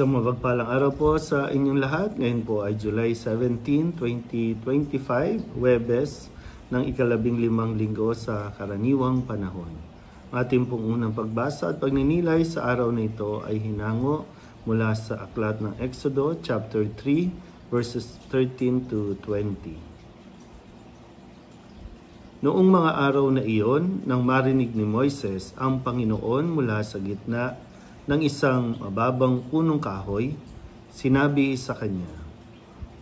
Isang mapagpalang araw po sa inyong lahat. Ngayon po ay July 17, 2025, Huwebes ng ika-15 linggo sa karaniwang panahon. Ating pong unang pagbasa at pagninilay sa araw na ito ay hinango mula sa aklat ng Exodo chapter 3 verses 13 to 20. Noong mga araw na iyon, nang marinig ni Moises ang Panginoon mula sa gitna ng isang mababang punong kahoy, sinabi sa kanya,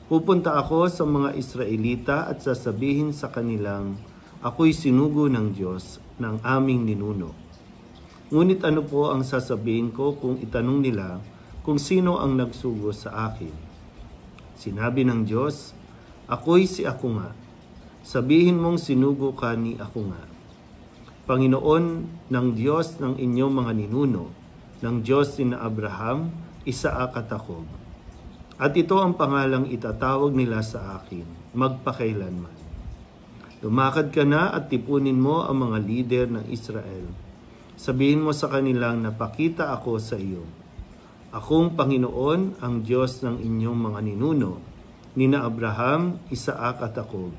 "Pupunta ako sa mga Israelita at sasabihin sa kanilang, ako'y sinugo ng Diyos ng aming ninuno. Ngunit ano po ang sasabihin ko kung itanong nila kung sino ang nagsugo sa akin? Sinabi ng Diyos, ako'y si ako nga. Sabihin mong sinugo ka ni ako nga. Panginoon ng Diyos ng inyong mga ninuno, ng Diyos ni Abraham, Isaac at Jacob. At ito ang pangalang itatawag nila sa akin, magpakailanman. Lumakad ka na at tipunin mo ang mga lider ng Israel. Sabihin mo sa kanilang napakita ako sa iyo. Akong Panginoon, ang Diyos ng inyong mga ninuno, ni Abraham, Isaac at Jacob.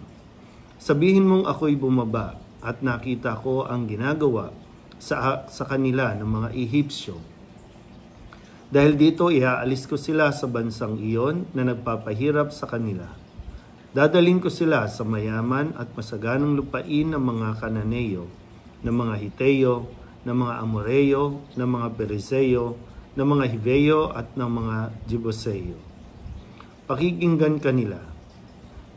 Sabihin mong ako'y bumaba at nakita ko ang ginagawa sa kanila ng mga Ehipsyo. Dahil dito, iaalis ko sila sa bansang iyon na nagpapahirap sa kanila. Dadalhin ko sila sa mayaman at masaganang lupain ng mga Kananeo, ng mga Hiteo, ng mga Amoreo, ng mga Perizeo, ng mga Hiveo at ng mga Jebuseo. Pakikinggan kanila.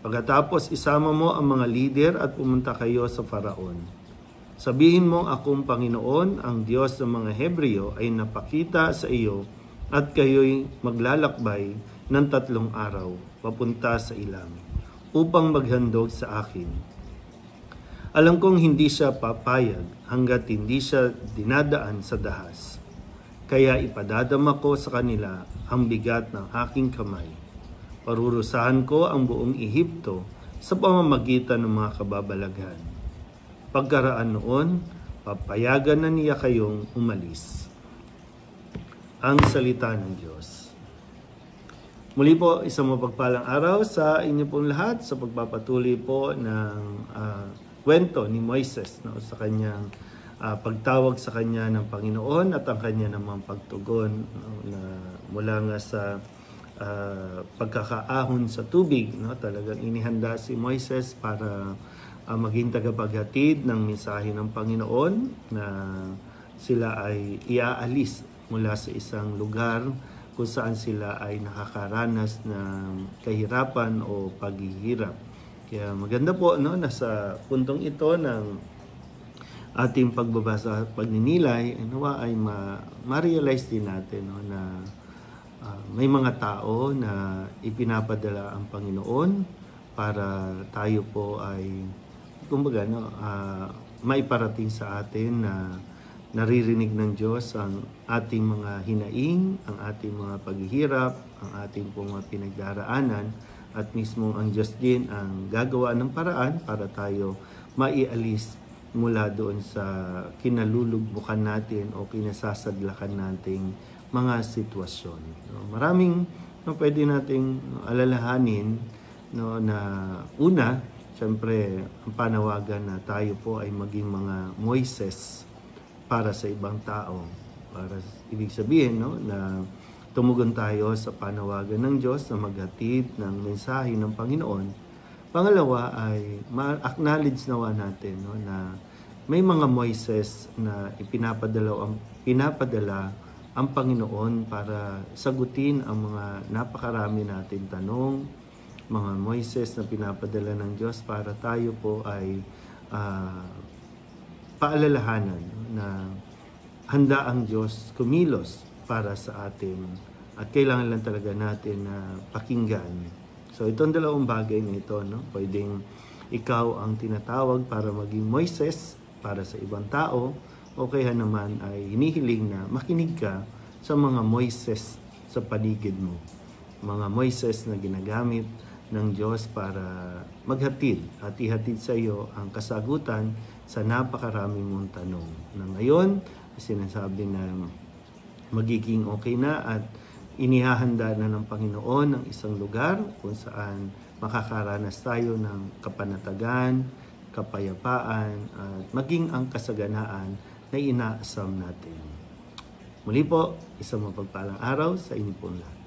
Pagkatapos isama mo ang mga lider at pumunta kayo sa Faraon. Sabihin mo, akong Panginoon, ang Diyos ng mga Hebreo ay napakita sa iyo at kayo'y maglalakbay ng 3 araw papunta sa ilang upang maghandog sa akin. Alam kong hindi siya papayag hanggat hindi siya dinadaan sa dahas. Kaya ipadadama ko sa kanila ang bigat ng aking kamay. Parurusahan ko ang buong Ehipto sa pamamagitan ng mga kababalaghan. Pagkaraan noon, papayagan na niya kayong umalis." Ang salita ng Diyos. Muli po, isang mapagpalang araw sa inyo pong lahat sa pagpapatuloy po ng kwento ni Moises, sa kanyang pagtawag sa kanya ng Panginoon at ang kanya namang pagtugon na mula nga sa pagkakaahon sa tubig. Talagang inihanda si Moises para maging tagapaghatid ng mensahe ng Panginoon na sila ay iaalis mula sa isang lugar kung saan sila ay nakakaranas ng kahirapan o paghihirap. Kaya maganda po, nasa puntong ito ng ating pagbabasa at pagninilay, nawa ay ma-realize din natin na may mga tao na ipinapadala ang Panginoon para tayo po ay kumbaga maiparating sa atin na naririnig ng Diyos ang ating mga hinaing, ang ating mga paghihirap, ang ating mga pinagdaraanan, at mismo ang Diyos din ang gagawa ng paraan para tayo maialis mula doon sa kinalulugbukan natin o kinasasadlakan nating mga sitwasyon. Maraming pwede nating alalahanin na una, siyempre, ang panawagan na tayo po ay maging mga Moises para sa ibang tao. Ibig sabihin na tumugon tayo sa panawagan ng Diyos na maghatid ng mensahe ng Panginoon. Pangalawa ay ma-acknowledge nawa natin na may mga Moises na pinapadala ang Panginoon para sagutin ang mga napakarami nating tanong, mga Moises na pinapadala ng Diyos para tayo po ay paalalahanan na handa ang Diyos kumilos para sa atin at kailangan lang talaga natin na pakinggan. So itong dalawang bagay na ito, pwedeng ikaw ang tinatawag para maging Moises para sa ibang tao o kaya naman ay hinihiling na makinig ka sa mga Moises sa paligid mo. Mga Moises na ginagamit ng Diyos para maghatid at ihatid sa iyo ang kasagutan sa napakaraming mong tanong. Na ngayon, sinasabi na magiging okay na at Inihahanda na ng Panginoon ang isang lugar kung saan makakaranas tayo ng kapanatagan, kapayapaan, at maging ang kasaganaan na inaasam natin. Muli po, isang mapagpalang araw sa inyo pong lahat.